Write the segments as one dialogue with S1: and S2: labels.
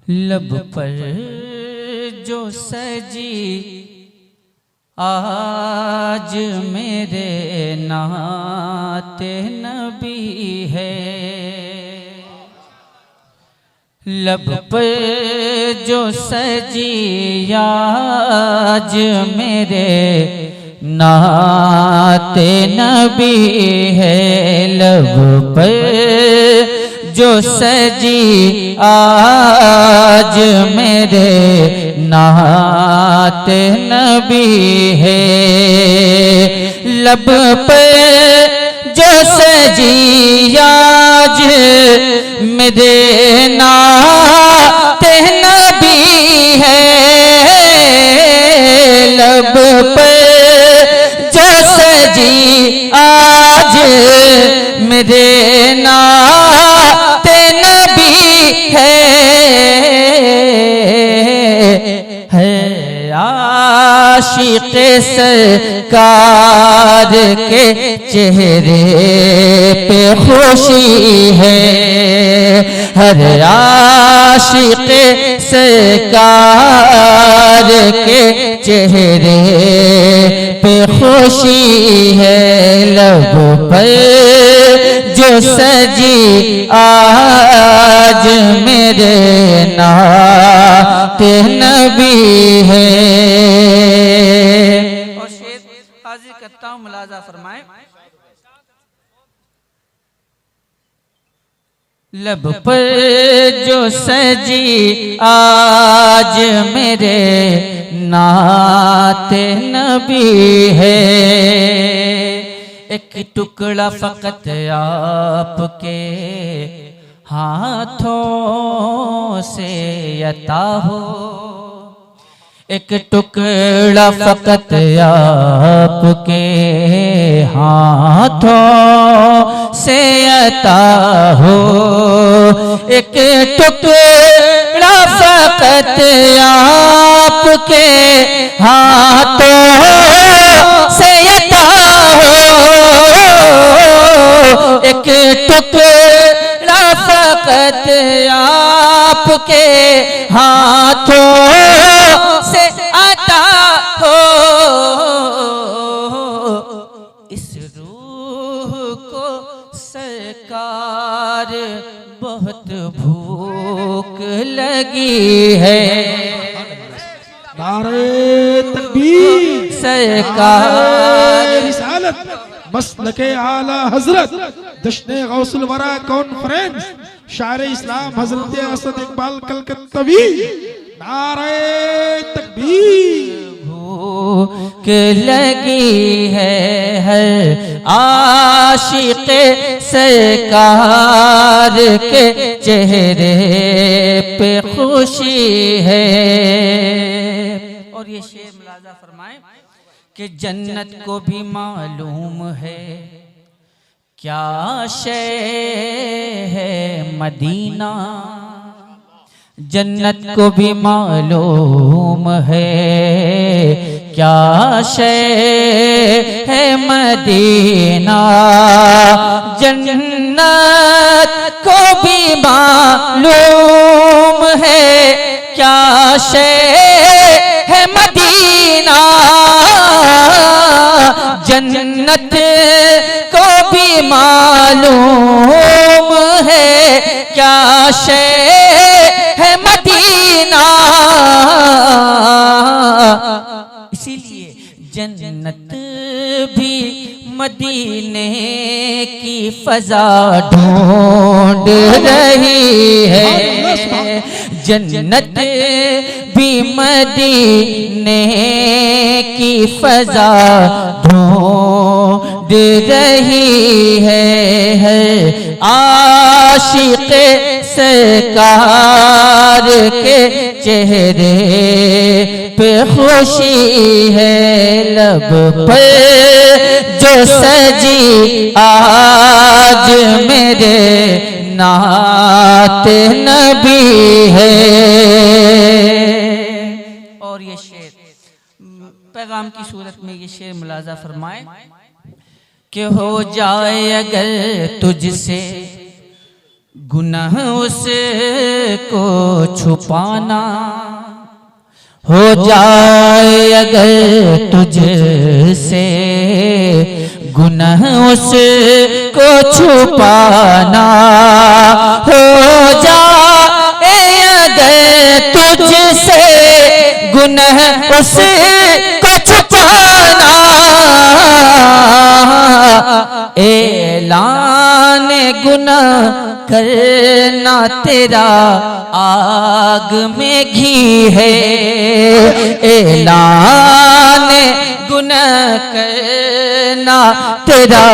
S1: लब पर जो सजी आज मेरे नाते नबी है। लब पर जो सजी आज मेरे नाते नबी है। लब पर जो सजी आज मेरे नाते नबी है। लब पे जो सजी आज मेरे नाते नबी है। लब पे जो सजी आज मेरे नाते नबी है आशिक़ सरकार के चेहरे पे खुशी है। हर आशिक़ सरकार के चेहरे पे खुशी है। लब पर जो सजी आज मेरे नाते नबी है। और शेर हाजिर करता हूँ, मुलाजा फरमाए। लब पर जो सजी आज मेरे नाते नबी है। एक टुकड़ा फकत आपके हाथों से अता हो। एक टुकड़ा फकत आपके हाथों से अता हो। एक टुकड़ा फकत आपके हाथों से अता हो। एक टुकड़ा फकत आपके हाथों से आता हो। इस रूह को सरकार बहुत भूख लगी है।
S2: नारे तकबीर
S1: सरकार
S2: रिसालत मसलके आला हजरत जश्न गौसुल वरा कॉन्फ्रेंस शायर इस्लाम हजरत असद इकबाल कलकत्तवी। नारे तकबीर
S1: भूख लगी है। हर आशिक़ सरकार के चेहरे पे खुशी है। और ये शेर मुलाजा फरमाए कि जन्नत को भी मालूम है क्या शय है मदीना। जन्नत को भी मालूम है क्या शय है मदीना। जन्नत को भी मालूम है क्या शय है मदीना। जन्नत को भी मालूम है क्या शय है मदीना। इसीलिए जन्नत भी मदीने की फजा ढूंढ रही है। जन्नत भी मदीने की फजा ढूंढ रही है। आशिक़ सरकार के चेहरे पे खुशी है। लब पर जो सजी आज मेरे नाते नबी है। और ये शेर पैगाम की सूरत में ये शेर मुलाजा फरमाए कि हो जाए अगर तुझसे गुनाह उसको छुपाना हो जाए अगर तुझसे, गुनाह उसको छुपाना हो जाए अगर तुझसे, गुनाह उसको छुपाना, ऐलान गुनाह करना तेरा आग में घी है, ऐलान गुनाह करना तेरा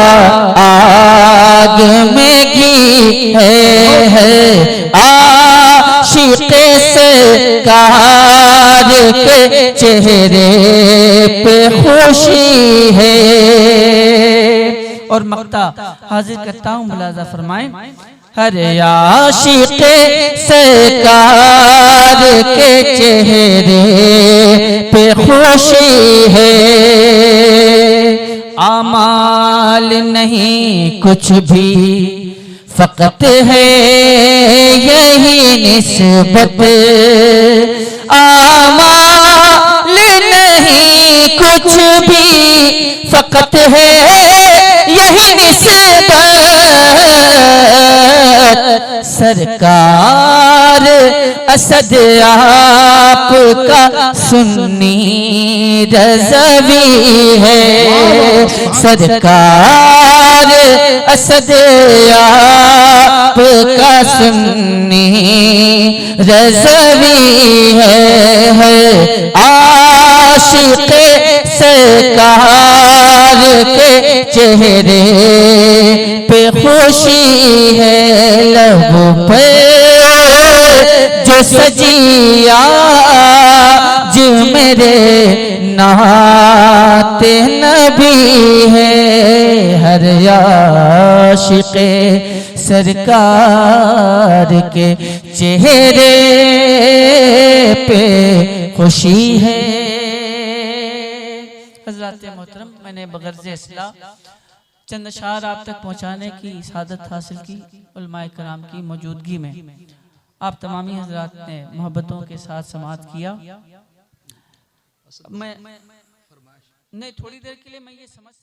S1: आग में घी है। आशिक़ सरकार के चेहरे पे खुशी है। और मक्ता हाजिर करता हूँ, मुलाजा फरमाएं। हर आशिक़ सरकार के चेहरे पे खुशी है, आमाल नहीं कुछ भी फ़क़त है यही निस्बत, आमाल नहीं कुछ भी फ़क़त है यही निस्बत, सरकार असद आपका सुन्नी रज़वी है, सरकार असद आपका सुन्नी रज़वी है। आशिक़ सरकार के चेहरे पे खुशी है, लबों पे जो सजिया जो मेरे नाते नबी है, हर आशिक़ सरकार के चेहरे पे खुशी है। हज़रात मोहतरम, मैंने बग़र्ज़ इस्लाह चंद अशार आप तक पहुँचाने की सादत हासिल की उलमाए कराम की मौजूदगी में। आप तमामी हज़रात ने मोहब्बतों के साथ समाअत किया। मैं नहीं, थोड़ी देर के लिए मैं ये समझ